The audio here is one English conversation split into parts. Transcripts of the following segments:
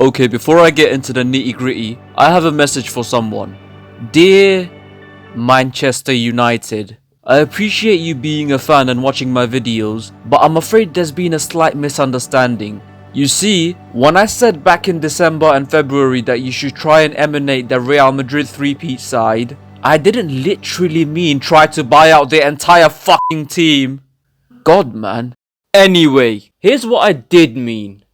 Okay, before I get into the nitty gritty, I have a message for someone. Dear Manchester United, I appreciate you being a fan and watching my videos, but I'm afraid there's been a slight misunderstanding. You see, when I said back in December and February that you should try and emanate the Real Madrid three-peat side, I didn't literally mean try to buy out the entire fucking team. God, man. Anyway, here's what I did mean.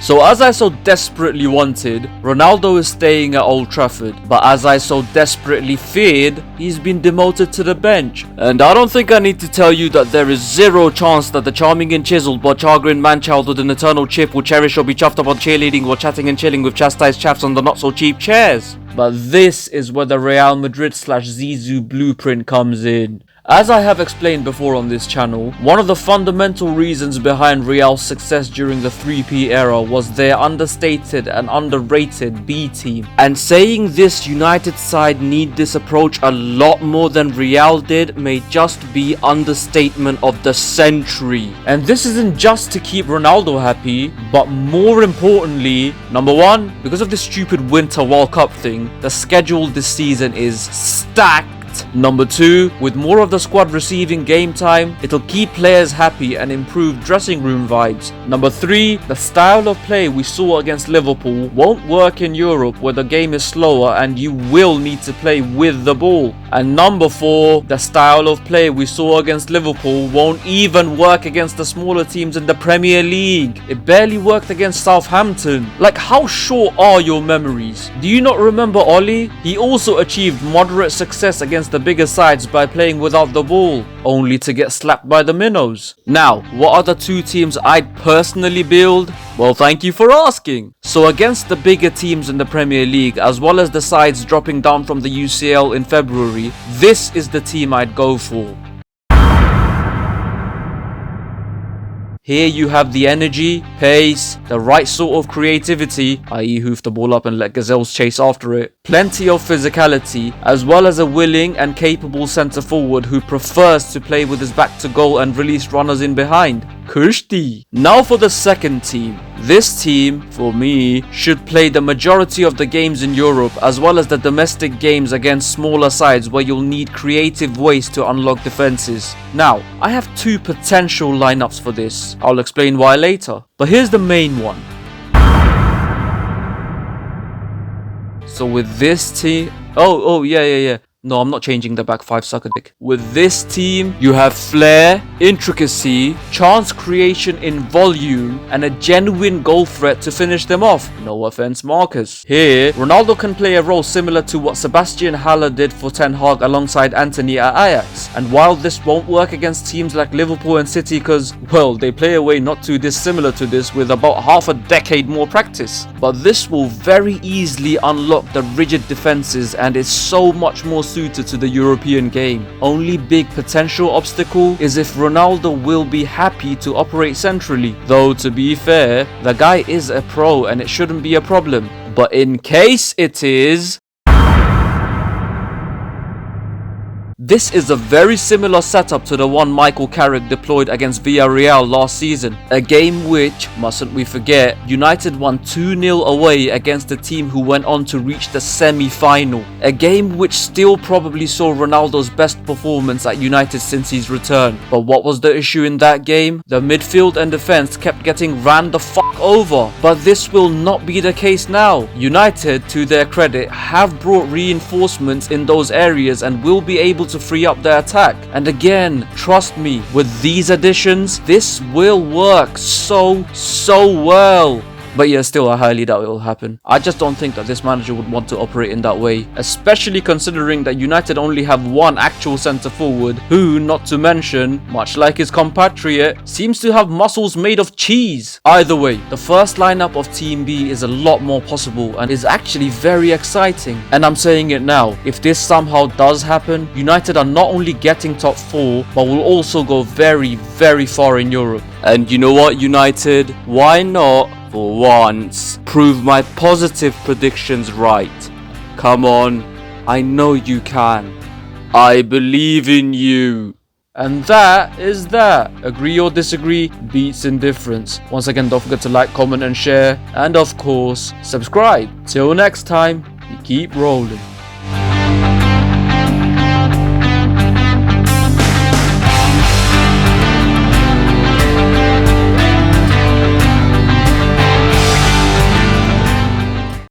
So as I so desperately wanted, Ronaldo is staying at Old Trafford, but as I so desperately feared, he's been demoted to the bench. And I don't think I need to tell you that there is zero chance that the charming and chiseled but chagrined man-child with an eternal chip will cherish or be chuffed up on cheerleading while chatting and chilling with chastised chaps on the not-so-cheap chairs. But this is where the Real Madrid / Zizou blueprint comes in. As I have explained before on this channel, one of the fundamental reasons behind Real's success during the 3P era was their understated and underrated B team. And saying this United side need this approach a lot more than Real did may just be understatement of the century. And this isn't just to keep Ronaldo happy, but more importantly, number one, because of this stupid Winter World Cup thing, the schedule this season is stacked. Number 2, with more of the squad receiving game time, it'll keep players happy and improve dressing room vibes. Number 3, the style of play we saw against Liverpool won't work in Europe where the game is slower and you will need to play with the ball. And number 4, the style of play we saw against Liverpool won't even work against the smaller teams in the Premier League. It barely worked against Southampton. Like, how short are your memories? Do you not remember Oli? He also achieved moderate success against the bigger sides by playing without the ball, only to get slapped by the minnows. Now, what are the two teams I'd personally build? Well, thank you for asking. So against the bigger teams in the Premier League, as well as the sides dropping down from the UCL in February, this is the team I'd go for. Here you have the energy, pace, the right sort of creativity, i.e. hoof the ball up and let gazelles chase after it, plenty of physicality, as well as a willing and capable centre forward who prefers to play with his back to goal and release runners in behind. Kushti. Now for the second team. This team, for me, should play the majority of the games in Europe as well as the domestic games against smaller sides where you'll need creative ways to unlock defenses. Now, I have two potential lineups for this. I'll explain why later. But here's the main one. So with this team... yeah. No, I'm not changing the back five, sucker dick. With this team, you have flair, intricacy, chance creation in volume, and a genuine goal threat to finish them off. No offense, Marcus. Here, Ronaldo can play a role similar to what Sebastian Haller did for Ten Hag alongside Antony at Ajax. And while this won't work against teams like Liverpool and City because, well, they play a way not too dissimilar to this with about half a decade more practice. But this will very easily unlock the rigid defenses and is so much more suited to the European game. Only big potential obstacle is if Ronaldo will be happy to operate centrally. Though to be fair, the guy is a pro and it shouldn't be a problem. But in case it is... This is a very similar setup to the one Michael Carrick deployed against Villarreal last season. A game which, mustn't we forget, United won 2-0 away against a team who went on to reach the semi-final. A game which still probably saw Ronaldo's best performance at United since his return. But what was the issue in that game? The midfield and defense kept getting ran the fuck over. But this will not be the case now. United, to their credit, have brought reinforcements in those areas and will be able to free up their attack. And again, trust me, with these additions, this will work so well. But yeah, still, I highly doubt it will happen. I just don't think that this manager would want to operate in that way, especially considering that United only have one actual centre forward who, not to mention, much like his compatriot, seems to have muscles made of cheese. Either way, the first lineup of Team B is a lot more possible and is actually very exciting. And I'm saying it now, if this somehow does happen, United are not only getting top 4, but will also go very far in Europe. And you know what, United? Why not, for once, prove my positive predictions right? Come on, I know you can. I believe in you. And that is that. Agree or disagree beats indifference. Once again, don't forget to like, comment, and share. And of course, subscribe. Till next time, you keep rolling.